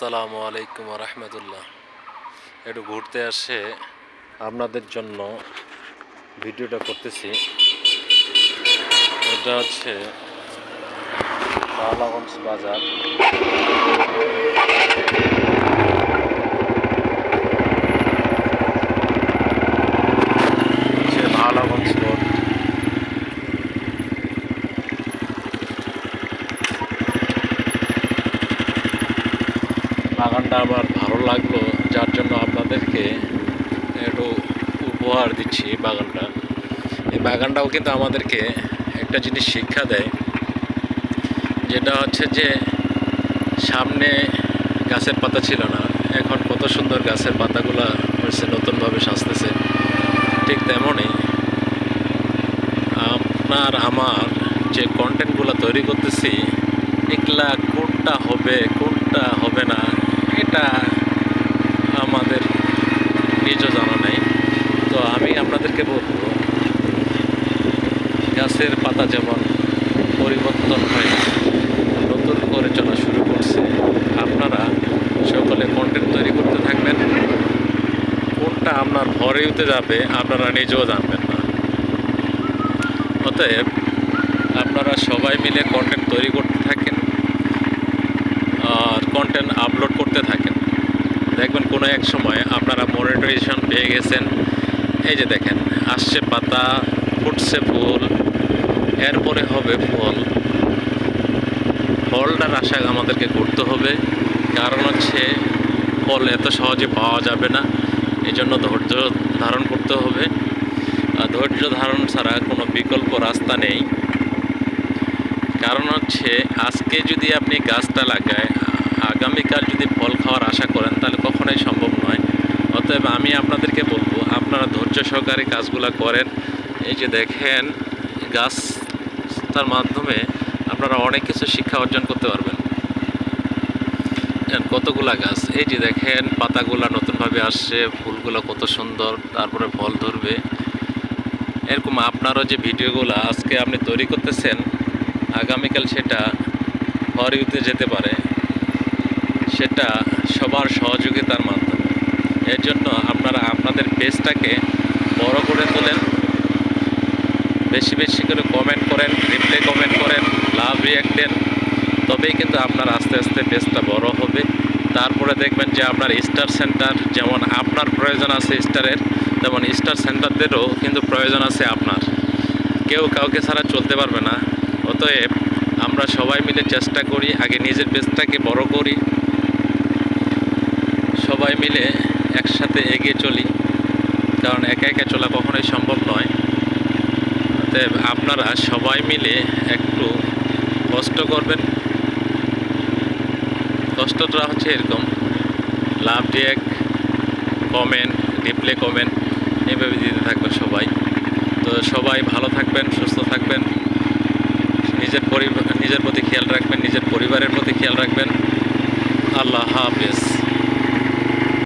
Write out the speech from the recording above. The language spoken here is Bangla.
আসসালামু আলাইকুম রহমতুল্লাহ। একটু ঘুরতে আসে আপনাদের জন্য ভিডিওটা করতেছি। এটা হচ্ছে বালাগঞ্জ বাজার। বালাগঞ্জ রোড। বাগানটা আমার ভালো লাগলো, যার জন্য আপনাদেরকে একটু উপহার দিচ্ছি বাগানটা। এই বাগানটাও কিন্তু আমাদেরকে একটা জিনিস শিক্ষা দেয়, যেটা হচ্ছে যে সামনে গাছের পাতা ছিল না, এখন কত সুন্দর গাছের পাতাগুলো হয়েছে, নতুনভাবে সাজতেছে। ঠিক তেমনই আপনার আমার যে কন্টেন্টগুলো তৈরি করতেছি, এগুলা কোনটা হবে কোনটা হবে না এটা আমাদের নিজও জানা নেই। তো আমি আপনাদেরকে বলবো, গাছের পাতা যেমন পরিবর্তন হয়, নতুন করে চলা শুরু করছে, আপনারা সকলে কন্টেন্ট তৈরি করতে থাকবেন। কোনটা আপনার ভরে উঠে যাবে আপনারা নিজেও জানবেন না। অতএব আপনারা সবাই মিলে কন্টেন্ট তৈরি করতে থাকেন আর কন্টেন্ট আপলোড করতে থাকেন। দেখবেন কোনো এক সময় আপনারা মনিটাইজেশন পেয়ে গেছেন। এই যে দেখেন, আসছে পাতা, ফুটছে ফুল, এরপরে হবে ফল। ফলটার আশায় আমাদেরকে করতে হবে, কারণ হচ্ছে ফল এত সহজে পাওয়া যাবে না। এই জন্য ধৈর্য ধারণ করতে হবে। আর ধৈর্য ধারণ ছাড়া কোনো বিকল্প রাস্তা নেই। কারণ হচ্ছে আজকে যদি আপনি গাছটা লাগায় আগামীকাল যদি ফল খাওয়ার আশা করেন, তাহলে কখনোই সম্ভব নয়। অতএব আমি আপনাদেরকে বলবো, আপনারা ধৈর্য সহকারে কাজগুলো করেন। এই যে দেখেন, গাছটার মাধ্যমে আপনারা অনেক কিছু শিক্ষা অর্জন করতে পারবেন। কতগুলা গাছ, এই যে দেখেন পাতাগুলা নতুনভাবে আসছে, ফুলগুলো কত সুন্দর, তারপরে ফল ধরবে। এরকম আপনারও যে ভিডিওগুলো আজকে আপনি তৈরি করতেছেন, আগামীকাল সেটা হরিউতে যেতে পারে, সেটা সবার সহযোগিতার মাধ্যমে। এর জন্য আপনারা আপনাদের পেজটাকে বড় করে তোলেন, বেশি বেশি করে কমেন্ট করেন, রিপ্লাই কমেন্ট করেন, লাভ রিয়াক্ট দেন। তবেই কিন্তু আপনার আস্তে আস্তে পেজটা বড় হবে। তারপরে দেখবেন যে আপনার স্টার সেন্টার, যেমন আপনার প্রয়োজন আছে স্টারের, তেমন স্টার সেন্টারদেরও কিন্তু প্রয়োজন আছে আপনার। কেউ কাউকে ছাড়া চলতে পারবে না। অতএব আমরা সবাই মিলে চেষ্টা করি, আগে নিজের পেজটাকে বড় করি, সবাই মিলে একসাথে এগিয়ে চলি, কারণ একা একা চলা কখনোই সম্ভব নয়। অতএব আপনারা সবাই মিলে একটু কষ্ট করবেন। কষ্টটা হচ্ছে এরকম, love react, comment, reply comment এইভাবে দিতে থাকবেন সবাই। তো সবাই ভালো থাকবেন, সুস্থ থাকবেন, নিজের প্রতি খেয়াল রাখবেন, নিজের পরিবারের প্রতি খেয়াল রাখবেন। আল্লাহ হাফেজ।